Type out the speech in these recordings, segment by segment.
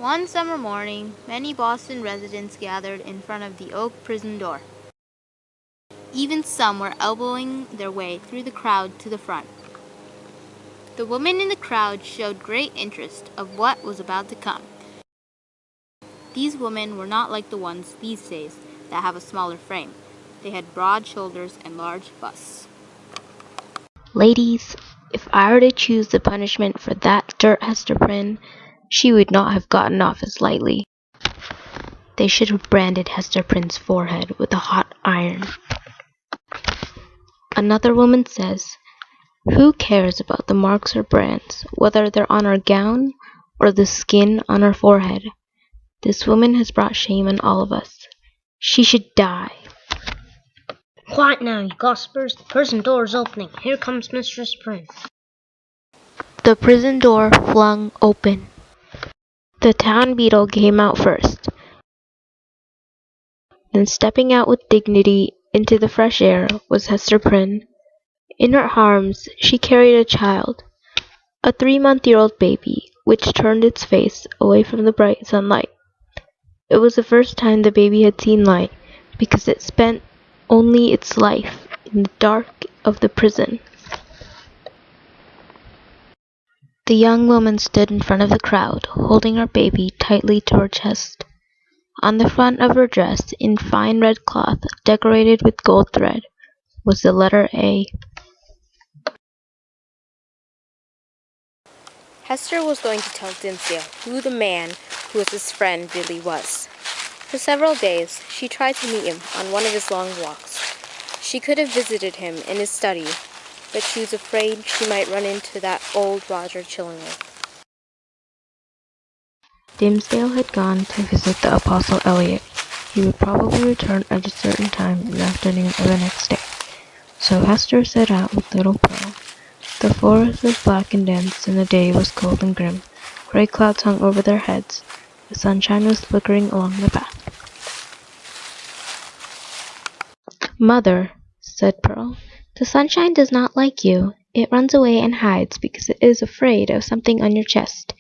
One summer morning, many Boston residents gathered in front of the oak prison door. Even some were elbowing their way through the crowd to the front. The women in the crowd showed great interest of what was about to come. These women were not like the ones these days that have a smaller frame. They had broad shoulders and large busts. Ladies, if I were to choose the punishment for that dirt Hester Prynne, she would not have gotten off as lightly. They should have branded Hester Prynne's forehead with a hot iron. Another woman says, "Who cares about the marks or brands, whether they're on our gown or the skin on our forehead? This woman has brought shame on all of us. She should die." Quiet now, you gossipers. The prison door is opening. Here comes Mistress Prynne. The prison door flung open. The town beadle came out first. Then stepping out with dignity into the fresh air was Hester Prynne. In her arms she carried a child, a 3-month-old baby, which turned its face away from the bright sunlight. It was the first time the baby had seen light, because it spent only its life in the dark of the prison. The young woman stood in front of the crowd, holding her baby tightly to her chest. On the front of her dress, in fine red cloth decorated with gold thread, was the letter A. Hester was going to tell Dimmesdale who the man who was his friend really was. For several days she tried to meet him on one of his long walks. She could have visited him in his study, but she was afraid she might run into that old Roger Chillingworth. Dimmesdale had gone to visit the Apostle Eliot. He would probably return at a certain time in the afternoon of the next day. So Hester set out with little Pearl. The forest was black and dense, and the day was cold and grim. Gray clouds hung over their heads. The sunshine was flickering along the path. "Mother," said Pearl, "the sunshine does not like you. It runs away and hides because it is afraid of something on your chest.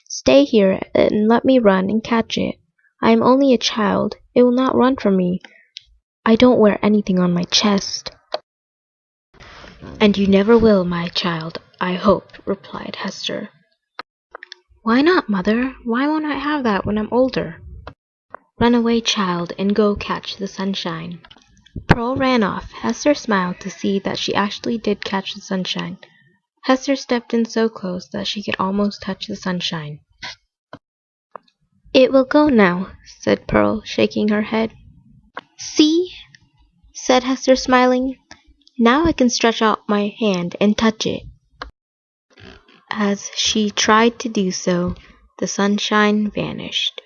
Stay here and let me run and catch it. I am only a child. It will not run from me. I don't wear anything on my chest." "And you never will, my child, I hope," replied Hester. "Why not, mother? Why won't I have that when I'm older?" "Run away, child, and go catch the sunshine." Pearl ran off. Hester smiled to see that she actually did catch the sunshine. Hester stepped in so close that she could almost touch the sunshine. "It will go now," said Pearl, shaking her head. "See," said Hester, smiling. "Now I can stretch out my hand and touch it." As she tried to do so, the sunshine vanished.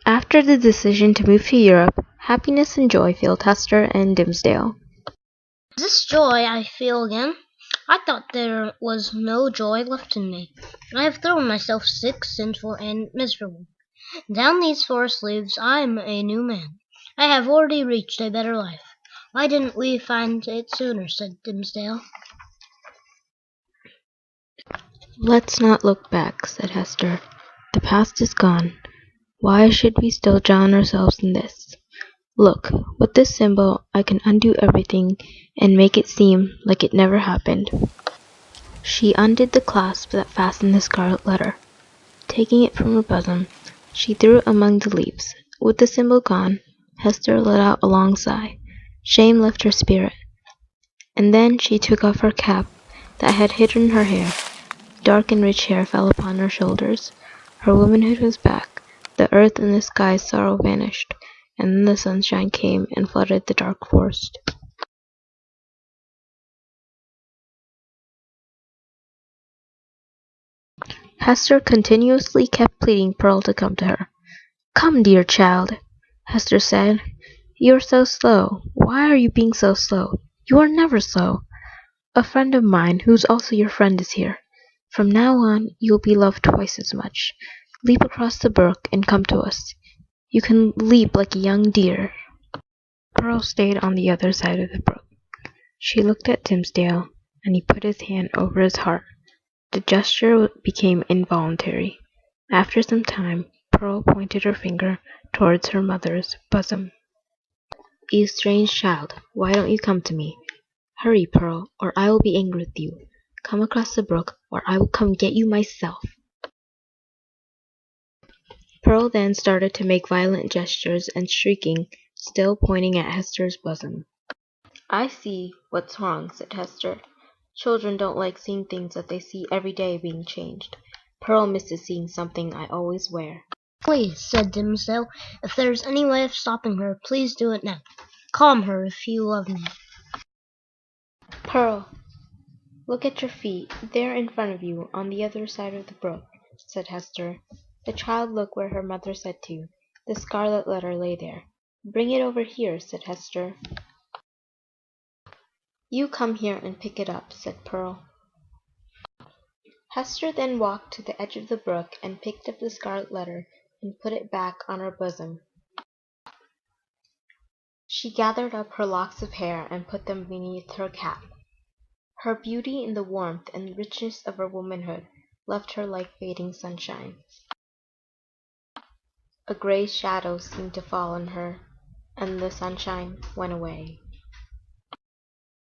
After the decision to move to Europe, happiness and joy filled Hester and Dimmesdale. This joy I feel again. I thought there was no joy left in me. I have thrown myself sick, sinful, and miserable. Down these forest leaves I am a new man. I have already reached a better life. Why didn't we find it sooner?" said Dimmesdale. "Let's not look back," said Hester. "The past is gone. Why should we still drown ourselves in this? Look, with this symbol I can undo everything and make it seem like it never happened." She undid the clasp that fastened the scarlet letter. Taking it from her bosom, she threw it among the leaves. With the symbol gone, Hester let out a long sigh. Shame left her spirit. And then she took off her cap that had hidden her hair. Dark and rich hair fell upon her shoulders. Her womanhood was back. The earth and the sky's sorrow vanished, and then the sunshine came and flooded the dark forest. Hester continuously kept pleading Pearl to come to her. "Come, dear child," Hester said. "You are so slow. Why are you being so slow? You are never slow. A friend of mine, who's also your friend, is here. From now on you will be loved twice as much. Leap across the brook and come to us. You can leap like a young deer." Pearl stayed on the other side of the brook. She looked at Dimmesdale, and he put his hand over his heart. The gesture became involuntary. After some time, Pearl pointed her finger towards her mother's bosom. "You strange child, why don't you come to me? Hurry, Pearl, or I will be angry with you. Come across the brook, or I will come get you myself." Pearl then started to make violent gestures and shrieking, still pointing at Hester's bosom. "I see what's wrong," said Hester. "Children don't like seeing things that they see every day being changed. Pearl misses seeing something I always wear." Please, said Dimsdale, if there's any way of stopping her, please do it now. Calm her if you love me. "Pearl, look at your feet, there in front of you, on the other side of the brook," said Hester. The child looked where her mother said to. The scarlet letter lay there. "Bring it over here," said Hester. "You come here and pick it up," said Pearl. Hester then walked to the edge of the brook and picked up the scarlet letter and put it back on her bosom. She gathered up her locks of hair and put them beneath her cap. Her beauty in the warmth and richness of her womanhood left her like fading sunshine. A gray shadow seemed to fall on her, and the sunshine went away.